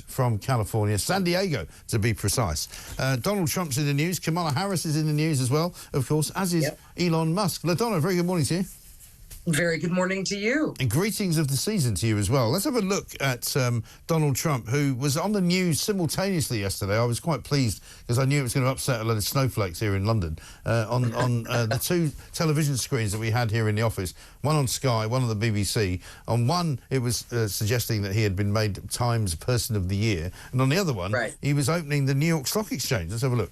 news from California, San Diego to be precise. Donald Trump's in the news. Kamala Harris is in the news as well, of course, as is Elon Musk. Ladona, very good morning to you. Very good morning to you. And greetings of the season to you as well. Let's have a look at Donald Trump, who was on the news simultaneously yesterday. I was quite pleased because I knew it was going to upset a lot of snowflakes here in London on the two television screens that we had here in the office, one on Sky, one on the BBC. On one, it was suggesting that he had been made Times Person of the Year, and on the other one, he was opening the New York Stock Exchange. Let's have a look.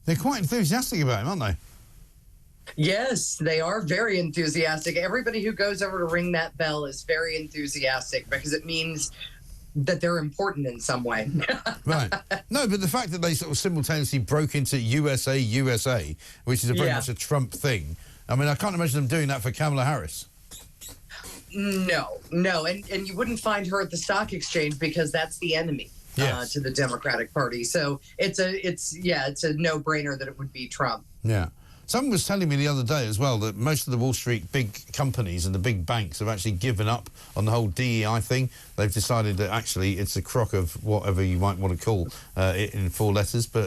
They're quite enthusiastic about him, aren't they? Yes, they are very enthusiastic. Everybody who goes over to ring that bell is very enthusiastic because it means that they're important in some way. Right. No, but the fact that they sort of simultaneously broke into USA, which is very much a Trump thing. I mean, I can't imagine them doing that for Kamala Harris. No, and you wouldn't find her at the stock exchange because that's the enemy. To the Democratic Party. So it's a no-brainer that it would be Trump. Yeah. Someone was telling me the other day as well that most of the Wall Street big companies and the big banks have actually given up on the whole DEI thing. They've decided that actually it's a crock of whatever you might want to call it in 4 letters, but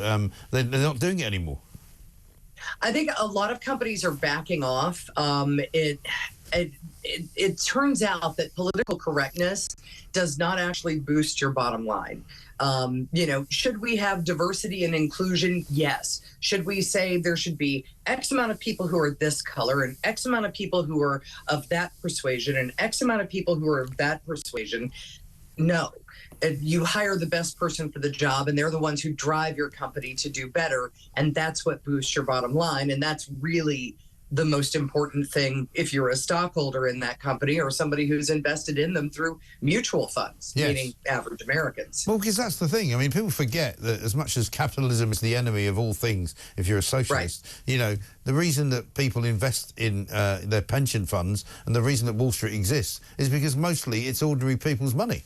they're not doing it anymore. I think a lot of companies are backing off. It turns out that political correctness does not actually boost your bottom line. Should we have diversity and inclusion? Yes. Should we say there should be X amount of people who are this color and X amount of people who are of that persuasion and X amount of people who are of that persuasion? No. You hire the best person for the job, and they're the ones who drive your company to do better, and that's what boosts your bottom line, and that's really the most important thing if you're a stockholder in that company or somebody who's invested in them through mutual funds, meaning average Americans. Well, because that's the thing. I mean, people forget that as much as capitalism is the enemy of all things, if you're a socialist, you know, the reason that people invest in their pension funds and the reason that Wall Street exists is because mostly it's ordinary people's money.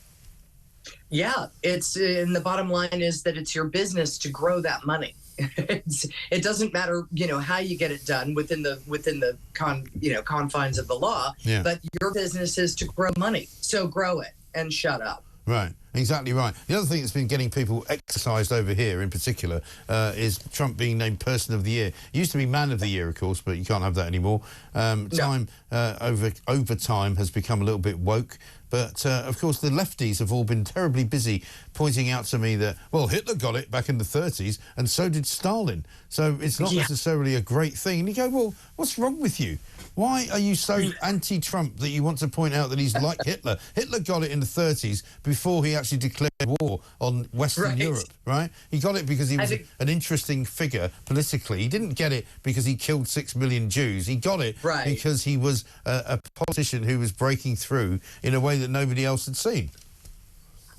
Yeah, and the bottom line is that it's your business to grow that money. It doesn't matter, how you get it done within the confines of the law, but your business is to grow money. So grow it and shut up. Right, exactly right. The other thing that's been getting people exercised over here in particular is Trump being named Person of the Year. It used to be Man of the Year, of course, but you can't have that anymore. Over time has become a little bit woke. But, of course, the lefties have all been terribly busy pointing out to me that, well, Hitler got it back in the 30s and so did Stalin. So it's not necessarily a great thing. And you go, well, what's wrong with you? Why are you so anti-Trump that you want to point out that he's like Hitler? Hitler got it in the 30s before he actually declared war on Western Europe, right? He got it because he was an interesting figure politically. He didn't get it because he killed 6 million Jews. He got it because he was a politician who was breaking through in a way that nobody else had seen.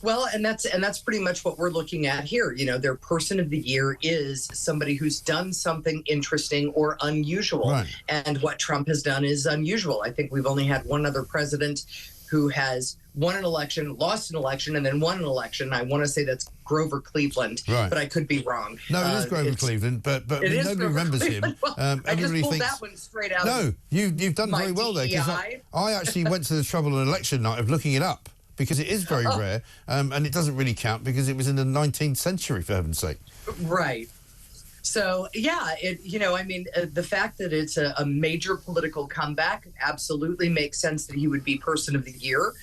Well, and that's pretty much what we're looking at here. Their Person of the Year is somebody who's done something interesting or unusual. Right. And what Trump has done is unusual. I think we've only had one other president who has won an election, lost an election, and then won an election. I want to say that's Grover Cleveland, but I could be wrong. No, it is Grover Cleveland, but nobody remembers him. I just pulled that one straight out. No, you've done very well there. Because I actually went to the trouble on election night of looking it up because it is very rare, and it doesn't really count because it was in the 19th century, for heaven's sake. Right. So, the fact that it's a major political comeback absolutely makes sense that he would be Person of the Year.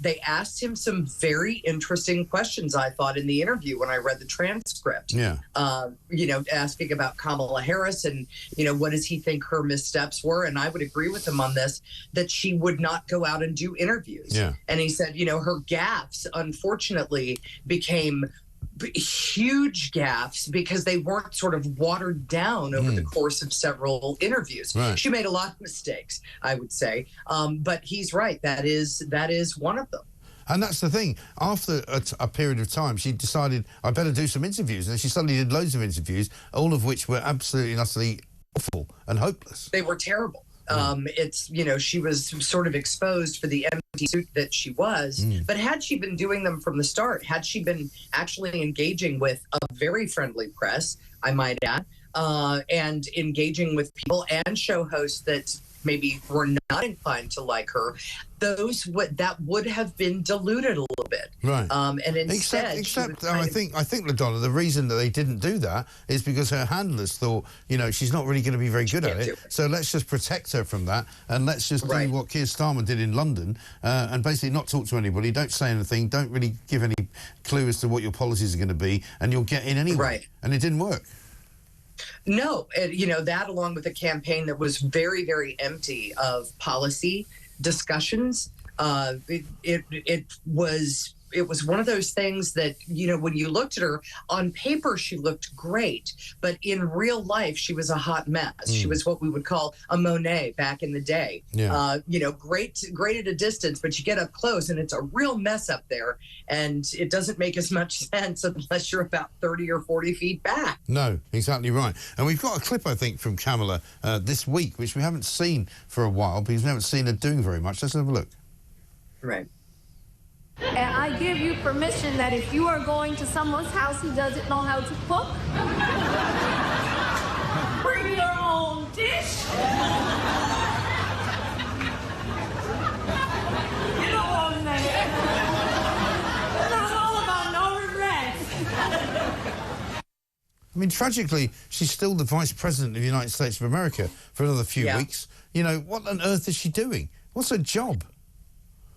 They asked him some very interesting questions, I thought, in the interview when I read the transcript. Asking about Kamala Harris and, what does he think her missteps were? And I would agree with him on this, that she would not go out and do interviews. And he said, her gaffes, unfortunately, became huge gaffes because they weren't sort of watered down over the course of several interviews. She made a lot of mistakes, I would say, but he's right. That is one of them. And that's the thing. After a period of time, she decided, I better do some interviews. And she suddenly did loads of interviews, all of which were absolutely and utterly awful and hopeless. They were terrible. It's, she was sort of exposed for the empty suit that she was. But had she been doing them from the start, had she been actually engaging with a very friendly press, I might add, and engaging with people and show hosts that maybe were not inclined to like her, that would have been diluted a little bit. Right. And instead, I think Ladona, the reason that they didn't do that is because her handlers thought, she's not really going to be very good at it. So let's just protect her from that, and let's just do what Keir Starmer did in London, and basically not talk to anybody, don't say anything, don't really give any clue as to what your policies are going to be, and you'll get in anyway. Right. And it didn't work. No, that along with a campaign that was very, very empty of policy discussions, it was one of those things that, when you looked at her on paper, she looked great, but in real life, she was a hot mess. She was what we would call a Monet back in the day. Yeah. Great at a distance, but you get up close and it's a real mess up there, and it doesn't make as much sense unless you're about 30 or 40 feet back. No, exactly right. And we've got a clip, I think, from Kamala this week, which we haven't seen for a while because we haven't seen her doing very much. Let's have a look. Right. And I give you permission that if you are going to someone's house who doesn't know how to cook, bring your own dish. You know what I'm saying? It's all about no regrets. I mean, tragically, she's still the Vice President of the United States of America for another few weeks. What on earth is she doing? What's her job?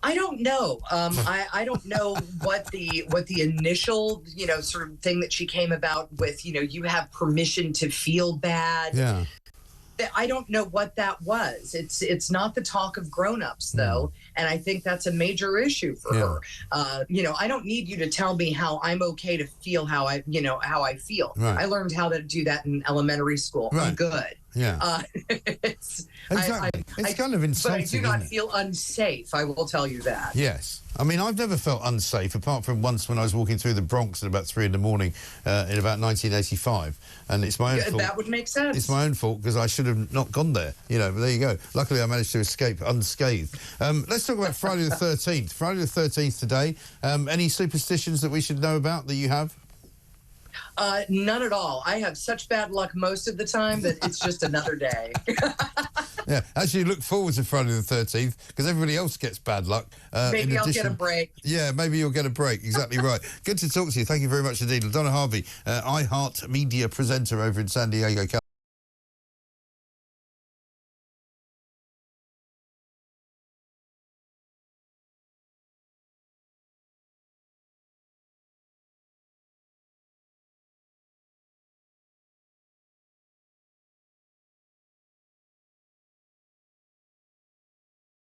I don't know. I don't know what the initial, sort of thing that she came about with, you have permission to feel bad. Yeah. I don't know what that was. It's not the talk of grown-ups, though, and I think that's a major issue for her. I don't need you to tell me how I'm okay to feel how I feel. Right. I learned how to do that in elementary school. Right. I'm good. Yeah. Exactly. It's kind of insulting. But I do not feel unsafe, I will tell you that. Yes. I mean, I've never felt unsafe, apart from once when I was walking through the Bronx at about 3 in the morning in about 1985. And it's my own fault. That would make sense. It's my own fault because I should have not gone there. But there you go. Luckily, I managed to escape unscathed. Let's talk about Friday the 13th. Friday the 13th today. Any superstitions that we should know about that you have? None at all. I have such bad luck most of the time that it's just another day. Yeah, actually look forward to Friday the 13th because everybody else gets bad luck. Maybe I'll get a break. Yeah, maybe you'll get a break. Exactly right. Good to talk to you. Thank you very much indeed. Ladona Harvey, iHeart Media presenter over in San Diego, California.